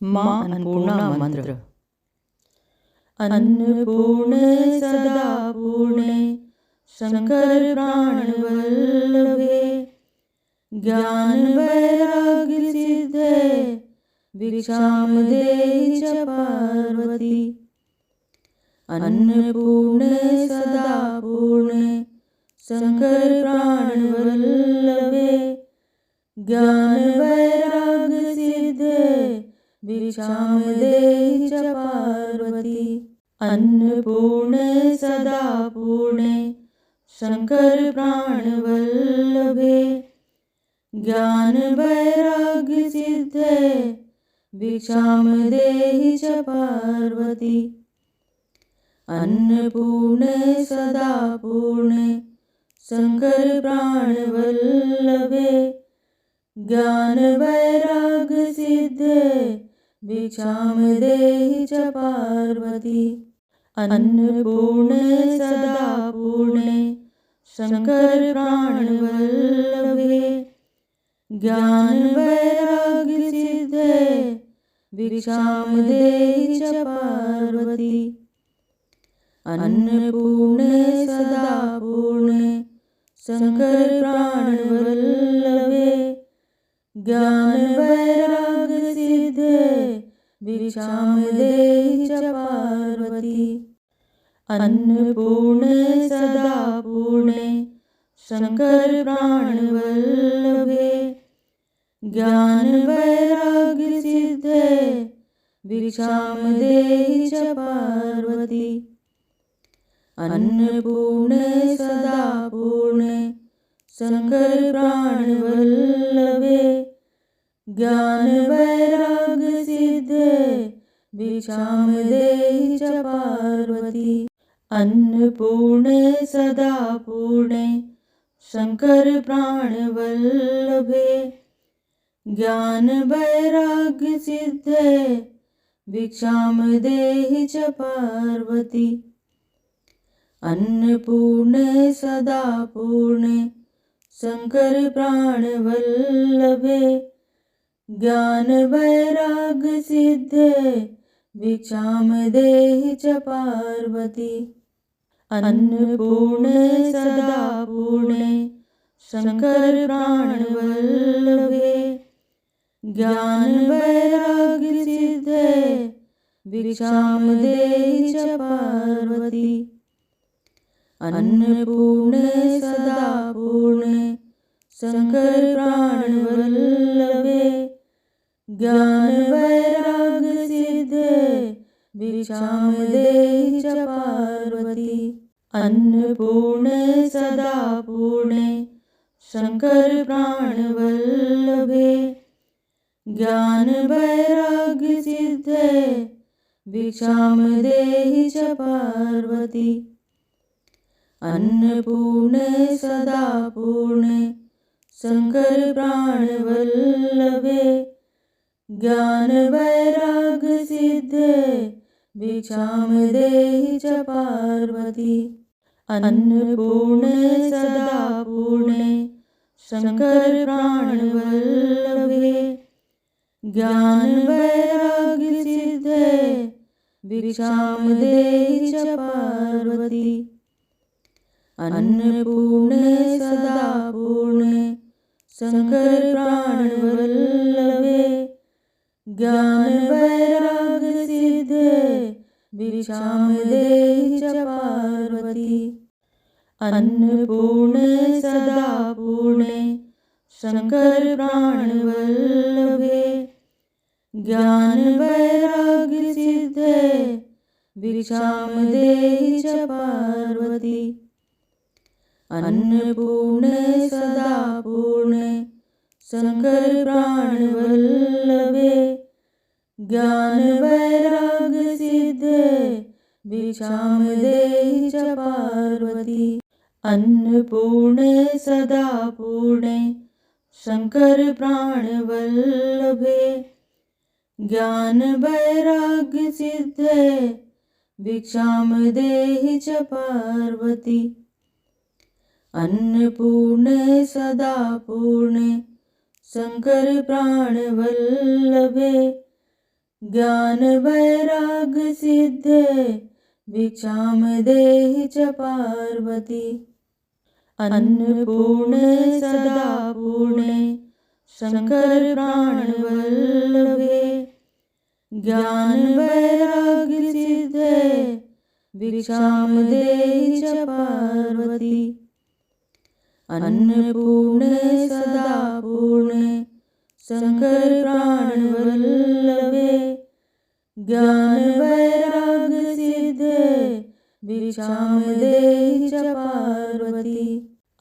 माँ अन्नपूर्णा मंत्र। अन्नपूर्णे सदा पूर्णे शंकर प्राण वल्लभे, ज्ञान वैराग्य सिद्धे भिक्षाम देहि च पार्वती। अन्नपूर्णे सदा पूर्णे शंकर प्राण वल्लभे, ज्ञान वैराग्य सिद्धे भिक्षाम देहि च पार्वती। अन्नपूर्णे सदा पूर्णे शंकर प्राण वल्लभे, ज्ञान वैराग्य सिद्धे भिक्षाम देहि च पार्वती। अन्नपूर्णे सदा पूर्णे शंकर प्राण वल्लभे, ज्ञान वैराग्य सिद्धे भिक्षाम देहि च पार्वती। अन्नपूर्णे सदा पूर्णे शंकर प्राण वल्लभे, ज्ञान वैराग्य सिद्धे भिक्षाम देहि च पार्वती। अन्नपूर्णे सदा पूर्णे शंकर प्राण वल्लभे, ज्ञान वैराग्य सिद्धे भिक्षाम देहि च पार्वती। अन्नपूर्णे सदा पूर्णे शंकर प्राण वल्लभे, ज्ञान वैराग्य सिद्धे भिक्षाम देहि च पार्वती। अन्नपूर्णे सदा पूर्णे शंकर प्राण वल्लभे, ज्ञान वैराग्य सिद्धे भिक्षाम देहि च पार्वती। अन्नपूर्णे सदा पूर्णे शंकर प्राण वल्लभे, ज्ञान वैराग्य सिद्धे भिक्षाम देहि च पार्वती। अन्नपूर्णे सदा पूर्णे शंकर प्राण वल्लभे, ज्ञान वैराग्य सिद्धे भिक्षाम देहि च पार्वती। अन्नपूर्णे सदा पूर्णे शंकर प्राण वल्लभे, ज्ञान वैराग्य सिद्धे भिक्षाम देहि च पार्वती। अन्नपूर्णे सदा पूर्णे शंकर प्राण वल्लभे, ज्ञान वैराग्य सिद्धे भिक्षाम देहि च पार्वती। अन्नपूर्णे सदा पूर्णे शंकर प्राण वल्लभे, ज्ञान वैराग्य सिद्धे भिक्षाम देहि च पार्वती। अन्नपूर्णे सदा पूर्णे शंकर प्राण वल्लभे, ज्ञान वैराग्य सिद्धे भिक्षाम देहि च पार्वती। अन्नपूर्णे सदा पूर्णे शंकर प्राण वल्लभे, ज्ञान वैराग्य सिद्धे भिक्षाम देहि च पार्वती। अन्नपूर्णे सदा पूर्णे शंकर प्राण वल्लभे, ज्ञान वैराग्य सिद्धे भिक्षाम देहि च पार्वती। अन्नपूर्णे सदा पूर्णे शंकर प्राण वल्लभे, ज्ञान वैराग्य सिद्धे भिक्षाम देहि च पार्वती। अन्नपूर्णे सदा पूर्णे शंकर प्राण वल्लभे, ज्ञान वैराग्य सिद्धे भिक्षाम देहि च पार्वती। अन्नपूर्णे सदा पूर्णे शंकर प्राण वल्लभे, ज्ञान वैराग्य सिद्धे भिक्षाम देहि च पार्वती। अन्नपूर्णे सदा पूर्णे शंकर प्राण वल्लभे, ज्ञान वैराग्य सिद्धे भिक्षाम देहि च पार्वती। अन्नपूर्णे सदा पूर्णे शंकर प्राण वल्लभे ज्ञान वैराग्य सिद्धे भिक्षाम देहि च पार्वती। अन्नपूर्णे सदा पूर्णे शंकर प्राण वल्लभे ज्ञान वैराग्य सिद्धे भिक्षाम देहि च पार्वती।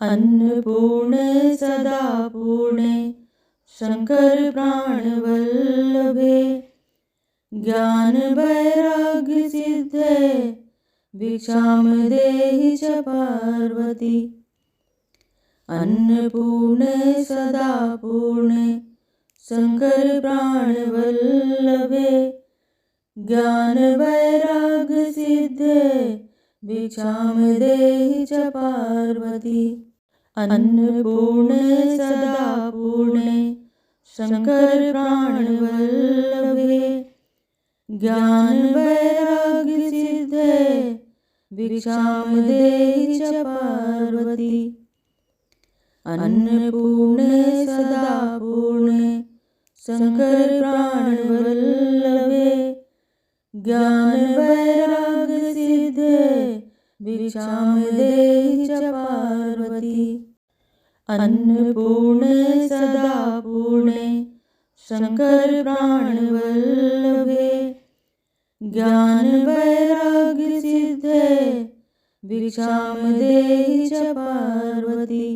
अन्नपूर्णे सदा पूर्णे शंकर प्राण वल्लभे ज्ञान वैराग्य सिद्धे भिक्षाम देहि च पार्वती। अन्नपूर्णे सदा पूर्णे शंकर प्राण वल्लभे ज्ञान वैराग्य सिद्धे भिक्षाम देहि च पार्वती। अन्नपूर्णे सदा पूर्णे शंकर प्राण वल्लभे ज्ञान वैराग्य सिद्धे भिक्षाम देहि च पार्वती। अन्नपूर्णे सदा पूर्णे शंकर प्राण वल्लभे ज्ञान वैराग्य सिद्धे भिक्षाम देहि च पार्वती। अन्नपूर्णे सदा पूर्णे शंकर प्राण वल्लभे ज्ञान वैराग्य सिद्धे भिक्षाम देहि च पार्वती।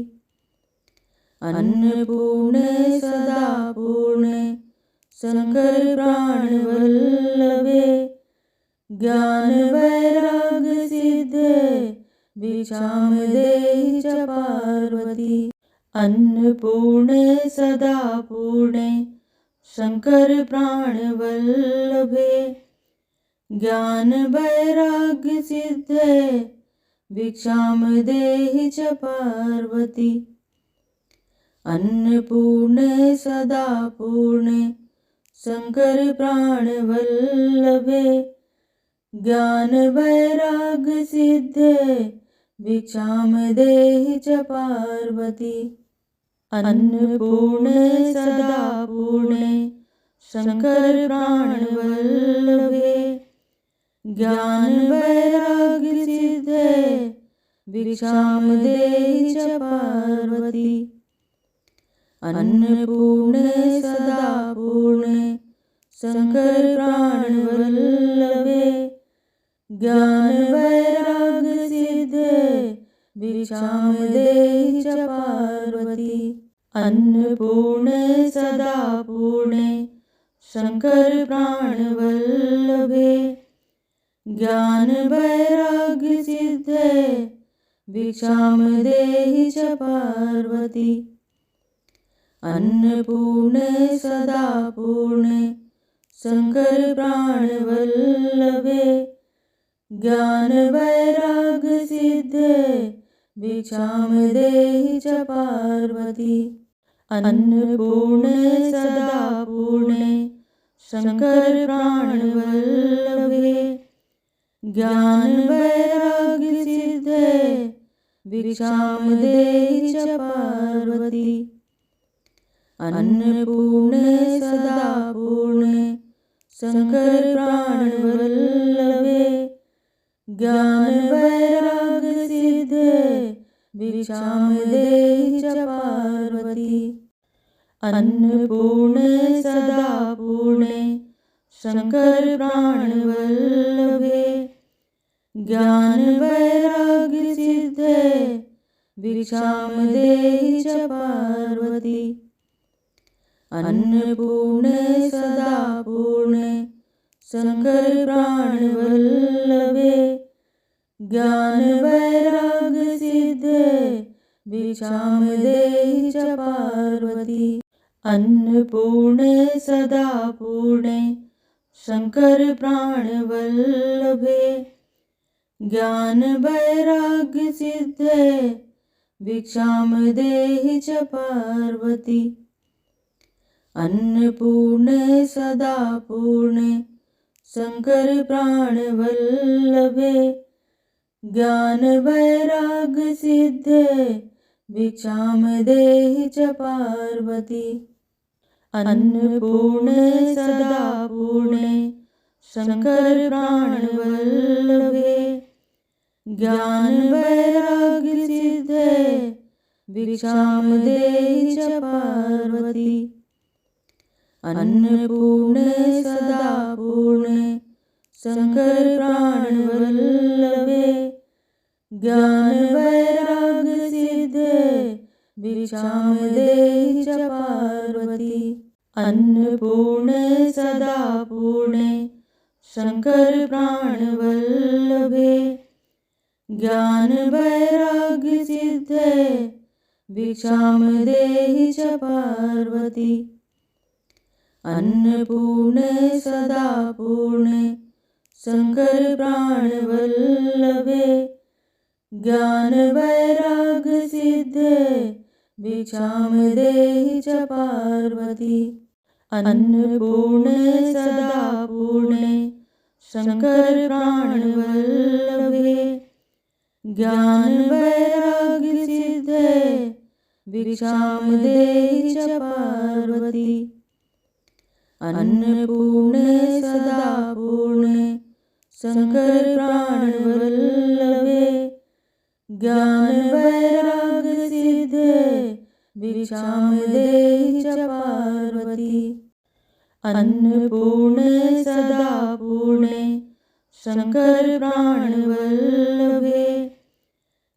अन्नपूर्णे सदा पूर्णे शंकर प्राण वल्लभे ज्ञान वैराग्य सिद्धे भिक्षाम देहि च पार्वती। अन्नपूर्णे सदा पूर्णे शंकर प्राण वल्लभे ज्ञान वैराग्य सिद्धे भिक्षाम देहि च पार्वती। अन्नपूर्णे सदा पूर्णे शंकर प्राण वल्लभे ज्ञान वैराग्य सिद्धे भिक्षाम देहि च पार्वती। अन्नपूर्णे सदा पूर्णे शंकर प्राण वल्लभे ज्ञान वैराग्य सिद्धे भिक्षाम देहि च पार्वती। अन्नपूर्णे सदा पूर्णे शंकर प्राण वल्लभे ज्ञान वैराग्य सिद्धे भिक्षाम देहि च पार्वती। अन्नपूर्णे सदा पूर्णे शंकर प्राण वल्लभे ज्ञान वैराग्य सिद्धे भिक्षाम देहि च पार्वती। अन्नपूर्णे सदा पूर्णे शंकर प्राण वल्लभे ज्ञान वैराग्य सिद्धे भिक्षाम देहि च पार्वती। अन्नपूर्णे सदा पूर्णे शंकर प्राण वल्लभे ज्ञान वैराग्य सिद्धे भिक्षाम देहि च पार्वती। अन्नपूर्णे सदा पूर्णे शंकर प्राण वल्लभे ज्ञान वैराग्य सिद्धे भिक्षाम देहि च पार्वती। अन्नपूर्णे सदा पूर्णे शंकर प्राण वल्लभे ज्ञान वैराग्य सिद्धे भिक्षाम देहि च पार्वती। अन्नपूर्णे सदा पूर्णे शंकर प्राण वल्लभे ज्ञान वैराग्य सिद्धे भिक्षाम देहि च पार्वती। अन्नपूर्णे सदा पूर्णे शंकर प्राण वल्लभे ज्ञान वैराग्य सिद्धे भिक्षाम देहि च पार्वती। अन्नपूर्णे सदा पूर्णे शंकर प्राण वल्लभे ज्ञान वैराग्य सिद्धे भिक्षाम देहि च पार्वती। अन्नपूर्णे सदा पूर्णे शंकर प्राण वल्लभे ज्ञान वैराग्य सिद्धे भिक्षाम देहि च पार्वती। अन्नपूर्णे सदा पूर्णे शंकर प्राण वल्लभे ज्ञान वैराग्य सिद्धे भिक्षाम देहि च पार्वती। अन्नपूर्णे सदा पूर्णे शंकर प्राण वल्लभे ज्ञान वैराग्य सिद्धे भिक्षाम देहि च पार्वती। अन्नपूर्णे सदा पूर्णे शंकर प्राण वल्लभे ज्ञान वैराग्य सिद्धे भिक्षाम देहि च पार्वती। अन्नपूर्णे सदा पूर्णे शंकर प्राण वल्लभे ज्ञान वैराग्य सिद्धे भिक्षाम देहि च पार्वती। अन्नपूर्णे सदा पूर्णे शंकर प्राण वल्लभे ज्ञान वैराग्य सिद्धे भिक्षाम देहि च पार्वती। अन्नपूर्णे सदा पूर्णे शंकर प्राण वल्लभे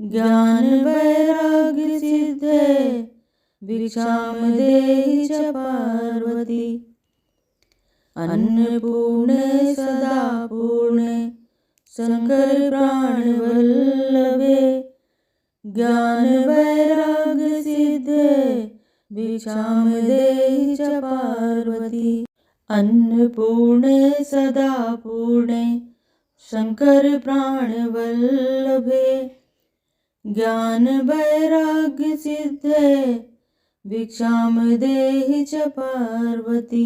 ज्ञान वैराग्य सिद्धे भिक्षाम देहि च पार्वती। अन्नपूर्णे सदा पूर्णे शंकर प्राण वल्लभे ज्ञान वैराग्य सिद्धे भिक्षाम देहि च पार्वती। अन्नपूर्णे सदा पूर्णे शंकर प्राण वल्लभे ज्ञान वैराग्य सिद्धे भिक्षाम देहि च पार्वती।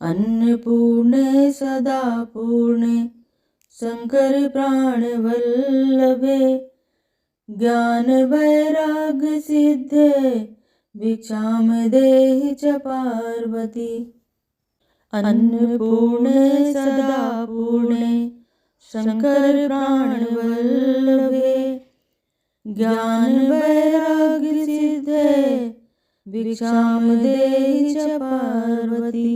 अन्नपूर्णे सदा पूर्णे शंकर प्राण वल्लभे ज्ञान वैराग्य सिद्धे भिक्षाम देहि च पार्वती। अन्नपूर्णे सदा पूर्णे शंकर प्राण वल्लभे ज्ञान वैराग्य सिद्धे भिक्षाम देहि च पार्वती।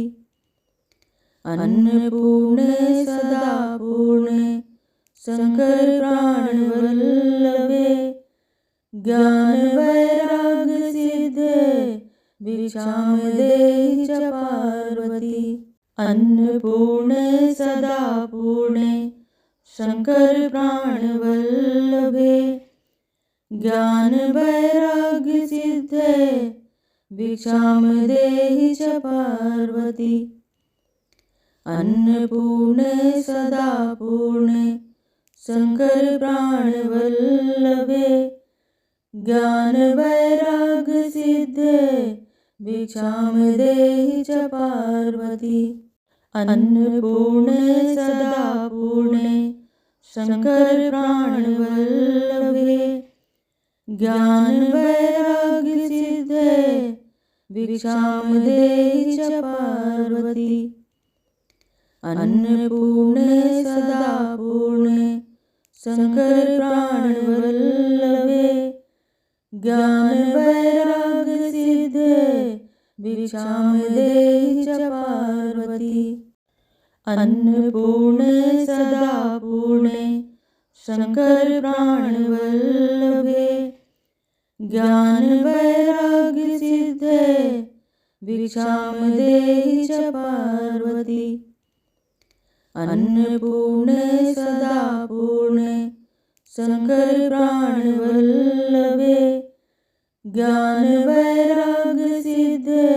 अन्नपूर्णे सदा पूर्णे शंकर प्राण वल्लभे ज्ञान वैराग्य सिद्धे भिक्षाम देहि च पार्वती। अन्नपूर्णे सदा पूर्णे शंकर प्राण वल्लभे ज्ञान वैराग्य सिद्धे भिक्षाम देहि च पार्वती। अन्नपूर्णे सदा पूर्णे शंकर प्राण वल्लभे ज्ञान वैराग्य सिद्धे भिक्षाम देहि च पार्वती। अन्नपूर्णे सदा पूर्णे शंकर प्राण वल्लभे ज्ञान वैराग्य सिद्धे भिक्षाम देहि च पार्वती। अन्नपूर्णे सदा पूर्णे शंकर प्राण वल्लभे ज्ञान वैराग्य सिद्धे भिक्षाम देहि च पार्वती। अन्नपूर्णे सदा पूर्णे शंकर प्राण वल्लभे ज्ञान वैराग्य सिद्धे भिक्षाम देहि च पार्वती। अन्नपूर्णे सदा पूर्णे शंकर प्राण वल्लभे ज्ञान वैराग्य सिद्धे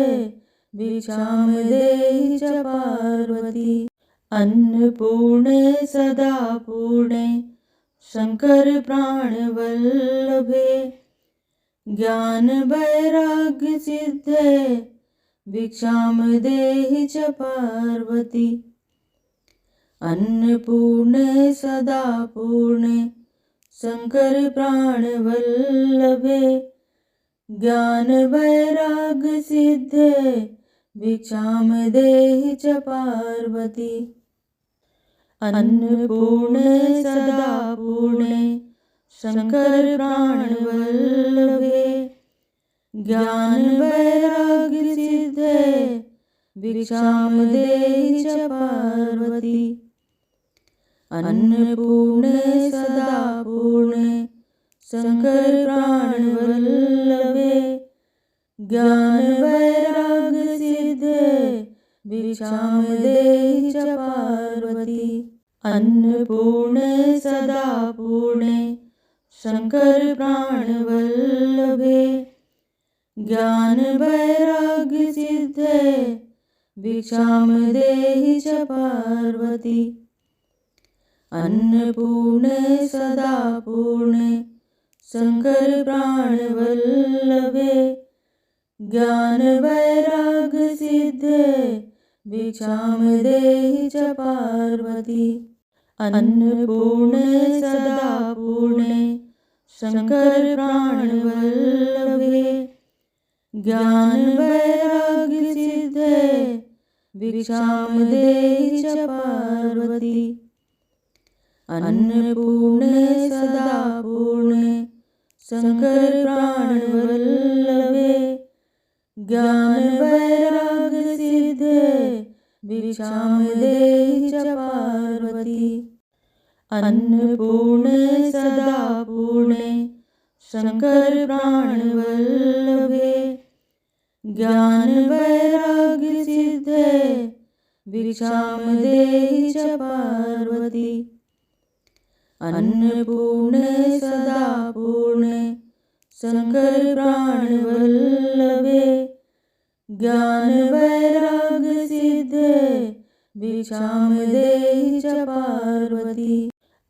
भिक्षाम देहि च पार्वती। अन्नपूर्णे सदा पूर्णे शंकर प्राण वल्लभे ज्ञान वैराग्य सिद्धे भिक्षां देहि च पार्वती। अन्नपूर्णे सदा पूर्णे शंकर प्राणवल्लभे ज्ञान वैराग्य सिद्धे भिक्षां देहि च पार्वती। अन्नपूर्णे सदा पूर्णे शंकर प्राणवल्लभे ज्ञान वैराग्य सिद्धे भिक्षां देहि च पार्वती। अन्नपूर्णे सदा पूर्णे शंकर प्राणवल्लभे ज्ञान वैराग्य सिद्धे भिक्षां देहि च पार्वती। अन्नपूर्णे सदा पूर्णे शंकर प्राणवल्लभे ज्ञान वैराग्य सिद्धे भिक्षां देहि च पार्वती। अन्नपूर्णे सदा पूर्णे शंकर प्राणवल्लभे ज्ञान वैराग्य सिद्धे भिक्षां देहि च पार्वती। अन्नपूर्णे सदा पूर्णे शंकर प्राणवल्लभे ज्ञान वैराग्य सिद्धे भिक्षां देहि च पार्वती। अन्नपूर्णे सदा पूर्णे शंकर प्राणवल्लभे ज्ञान वैराग्य सिद्धे भिक्षां देहि च पार्वती। अन्नपूर्णे सदा पूर्णे शंकर प्राणवल्लभे ज्ञान वैराग्य सिद्धे भिक्षां देहि च पार्वती। अन्नपूर्णे सदा पूर्णे शंकर प्राणवल्लभे ज्ञान वैराग्य सिद्धे भिक्षां देहि च पार्वती।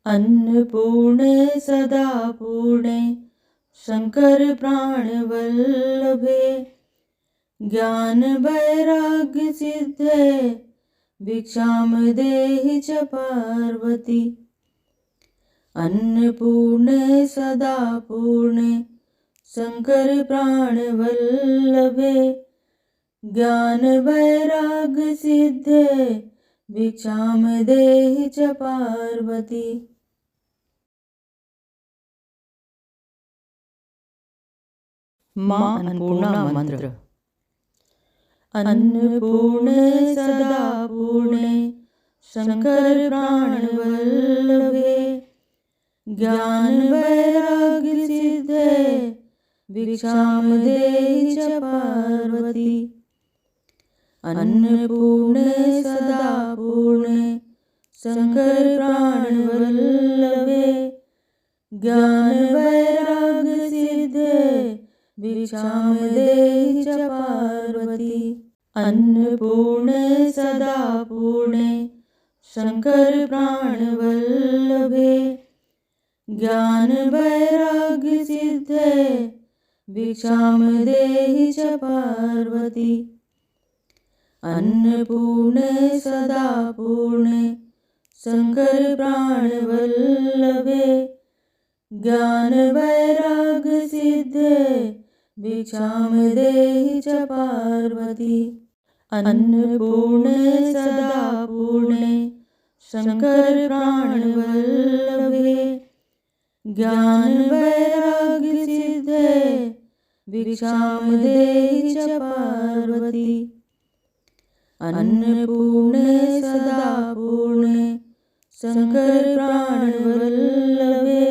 अन्नपूर्णे सदा पूर्णे शंकर प्राणवल्लभे ज्ञान वैराग्य सिद्धे भिक्षां देहि च पार्वती। अन्नपूर्णे सदा पूर्णे शंकर प्राणवल्लभे ज्ञान वैराग्य सिद्धे भिक्षां देहि च पार्वती। मां अन्नपूर्णा मंत्र। अन्नपूर्णे सदा पूर्णे शंकर प्राणवल्लभे ज्ञान वैराग्य सिद्धे भिक्षां देहि च पार्वती। अन्नपूर्णे सदा पूर्णे शंकर प्राणवल्लभे ज्ञान वैराग्य सिद्धे भिक्षां देहि च पार्वती। अन्नपूर्णे सदा पूर्णे शंकर प्राणवल्लभे ज्ञान वैराग्य सिद्धे भिक्षां देहि च पार्वती। अन्नपूर्णे सदा पूर्णे शंकर प्राणवल्लभे ज्ञान वैराग्य सिद्धे भिक्षां देहि च पार्वती। अन्नपूर्णे सदा पूर्णे शंकर प्राणवल्लभे ज्ञान वैराग्य सिद्धे भिक्षां देहि च पार्वती। अन्नपूर्णे सदा पूर्णे शंकर प्राणवल्लभे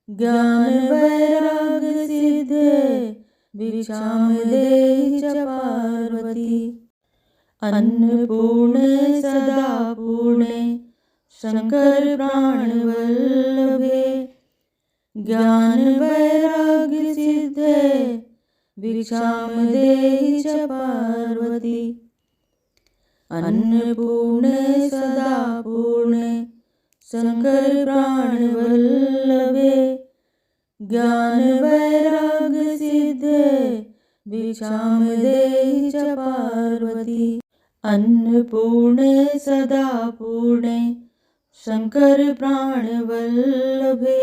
ज्ञान वैराग्य सिद्धे भिक्षां देहि च पार्वती। अन्नपूर्णे सदा पूर्णे शंकर प्राणवल्लभे ज्ञान वैराग्य सिद्धे भिक्षां देहि च पार्वती। अन्नपूर्णे सदा पूर्णे शंकर प्राणवल्लभे ज्ञान वैराग्य सिद्धे भिक्षां देहि च पार्वती। अन्नपूर्णे सदा पूर्णे शंकर प्राणवल्लभे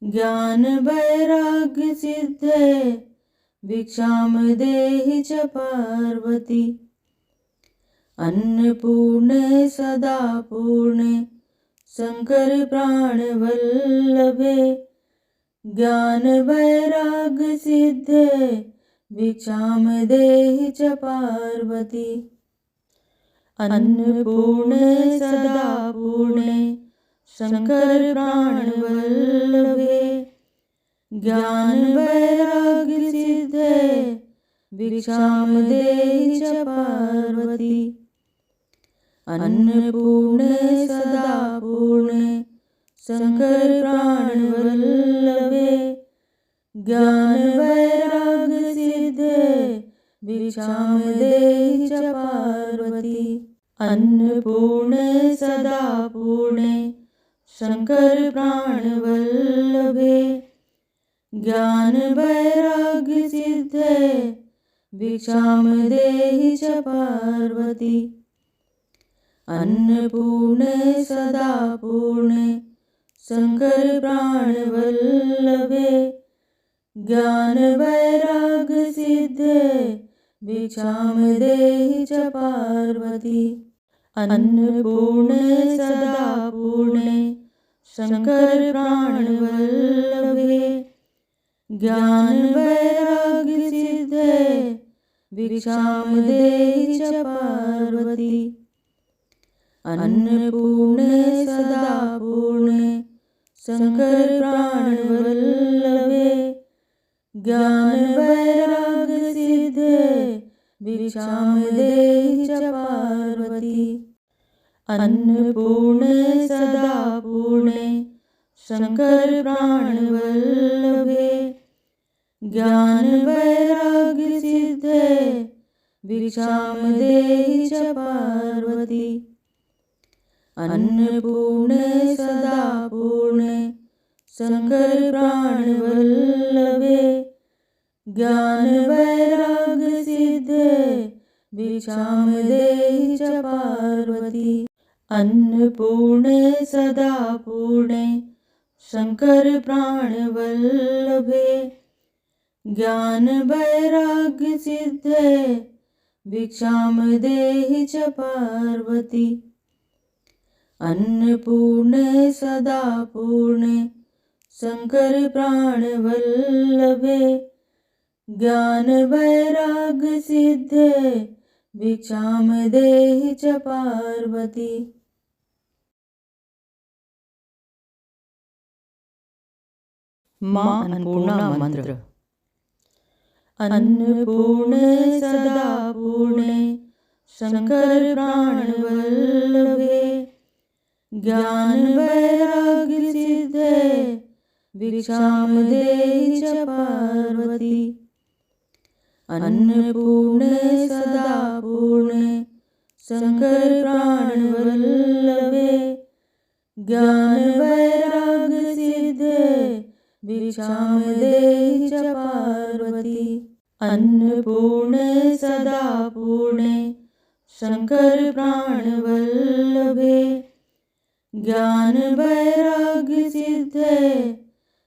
ज्ञान वैराग्य सिद्धे भिक्षां देहि च पार्वती। अन्नपूर्णे सदा पूर्णे शंकर प्राणवल्लभे ज्ञान वैराग्य सिद्धे भिक्षां देहि च पार्वती। अन्नपूर्णे सदा पूर्णे शंकर प्राणवल्लभे ज्ञान वैराग्य सिद्धे भिक्षां देहि च पार्वती। अन्नपूर्णे सदा पूर्णे शंकर प्राणवल्लभे ज्ञान वैराग्य सिद्धे भिक्षां देहि च पार्वती। अन्नपूर्णे सदा पूर्णे शंकर प्राणवल्लभे ज्ञान वैराग्य सिद्धे भिक्षां देहि च पार्वती। अन्नपूर्णे सदा पूर्णे शंकर प्राणवल्लभे ज्ञान वैराग्य सिद्धे भिक्षां देहि च पार्वती। अन्नपूर्णे सदा पूर्णे शंकर प्राणवल्लभे ज्ञान वैराग्य सिद्धे भिक्षां देहि च पार्वती। अन्नपूर्णे सदा पूर्णे शंकर प्राणवल्लभे ज्ञान वैराग्य सिद्धे भिक्षां देहि च पार्वती। अन्नपूर्णे सदा पूर्णे शंकर प्राणवल्लभे ज्ञान वैराग्य सिद्धे भिक्षां देहि च पार्वती। अन्नपूर्णे सदा पूर्णे शंकर प्राणवल्लभे ज्ञान वैराग्य सिद्धे भिक्षां देहि च पार्वती। अन्नपूर्णे सदा पूर्णे शंकर प्राणवल्लभे ज्ञान वैराग्य सिद्धे भिक्षां देहि च पार्वती। अन्नपूर्णे सदा पूर्णे शंकर प्राणवल्लभे ज्ञान वैराग्य सिद्धे भिक्षां देहि च पार्वती। माँ अन्नपूर्णा मंत्र। अन्नपूर्णे सदा पूर्णे शंकर प्राणवल्लभे ज्ञान वैराग्य सिद्धे भिक्षां देहि च पार्वती। अन्नपूर्णे सदा पूर्णे शंकर प्राणवल्लभे ज्ञान वैराग्य सिद्धे भिक्षां देहि च पार्वती। अन्नपूर्णे सदा पूर्णे शंकर प्राणवल्लभे ज्ञान वैराग्य सिद्धे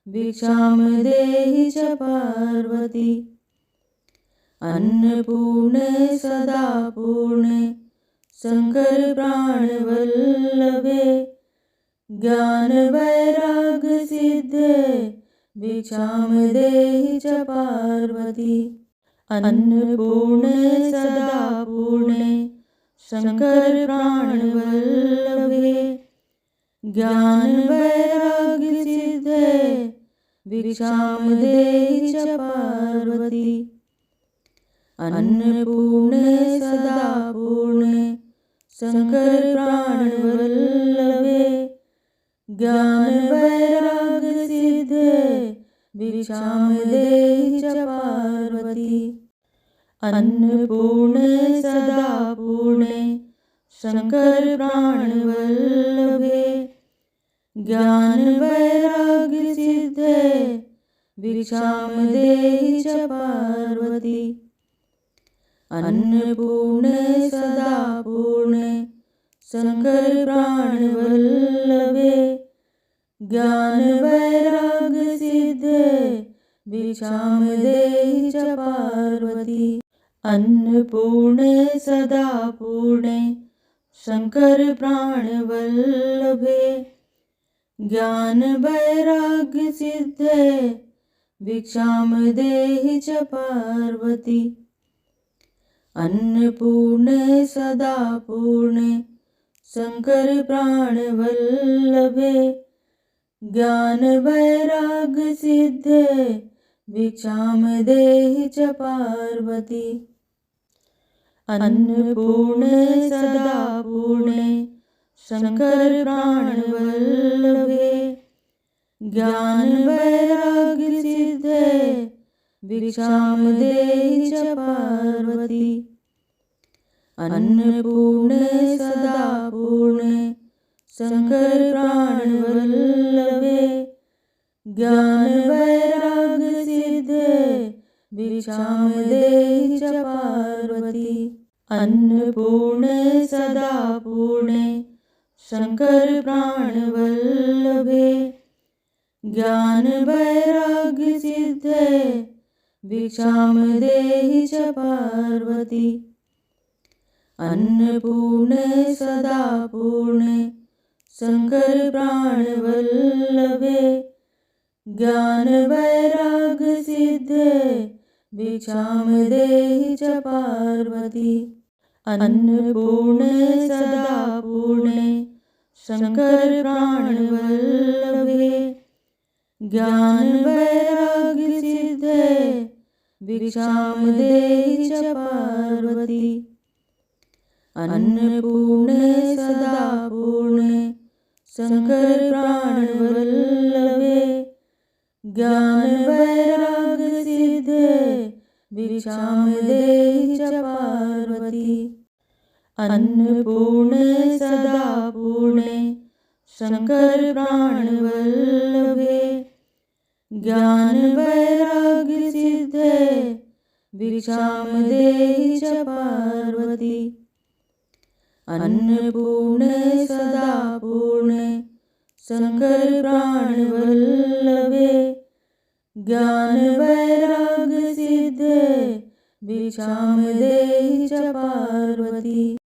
भिक्षां देहि च पार्वती। अन्नपूर्णे सदा पूर्णे शंकर प्राणवल्लभे ज्ञान वैराग्य सिद्धे भिक्षां देहि च पार्वती। अन्नपूर्णे सदा पूर्णे शंकर प्राणवल्लभे ज्ञान वैराग्य सिद्धे भिक्षां देहि च पार्वती। अन्नपूर्णे सदा पूर्णे शंकर प्राणवल्लभे ज्ञान वैराग्य सिद्धे भिक्षां देहि च पार्वती। अन्नपूर्णे सदा पूर्णे शंकर प्राणवल्लभे ज्ञान वैराग्य सिद्धे भिक्षां देहि च पार्वती। अन्नपूर्णे सदा पूर्णे शंकर प्राणवल्लभे ज्ञान वैराग्य सिद्धे भिक्षां देहि च पार्वती। अन्नपूर्णे सदा पूर्णे शंकर प्राणवल्लभे ज्ञान वैराग्य सिद्धे भिक्षां देहि च पार्वती। अन्नपूर्णे सदा पूर्णे शंकर प्राणवल्लभे ज्ञान वैराग्य सिद्धे भिक्षां देहि च पार्वती। अन्नपूर्णे सदा पूर्णे शंकर प्राणवल्लभे ज्ञान वैराग्य सिद्धे भिक्षां देहि च पार्वती। अन्नपूर्णे सदा पूर्णे शंकर प्राणवल्लभे ज्ञान वैराग्य सिद्धे भिक्षां देहि च पार्वती। अन्नपूर्णे सदा पूर्णे शंकर प्राणवल्लभे ज्ञान वैराग्य सिद्धे भिक्षां देहि च पार्वती। अन्नपूर्णे सदा पूर्णे शंकर प्राणवल्लभे ज्ञान वैराग्य सिद्धे भिक्षां देहि च पार्वती। अन्नपूर्णे सदा पूर्णे शंकर प्राणवल्लभे ज्ञान वैराग्य सिद्धे भिक्षां देहि च पार्वती। अन्नपूर्णे सदा पूर्णे शंकर प्राणवल्लभे ज्ञान वैराग्य सिद्धे भिक्षां देहि च पार्वती। अन्नपूर्णे सदा पूर्णे शंकर प्राणवल्लभे ज्ञान वैराग्य सिद्धे भिक्षां देहि च पार्वती। अन्नपूर्णे सदा पूर्णे शंकर प्राणवल्लभे ज्ञान वैराग्य सिद्धे भिक्षां देहि च पार्वती।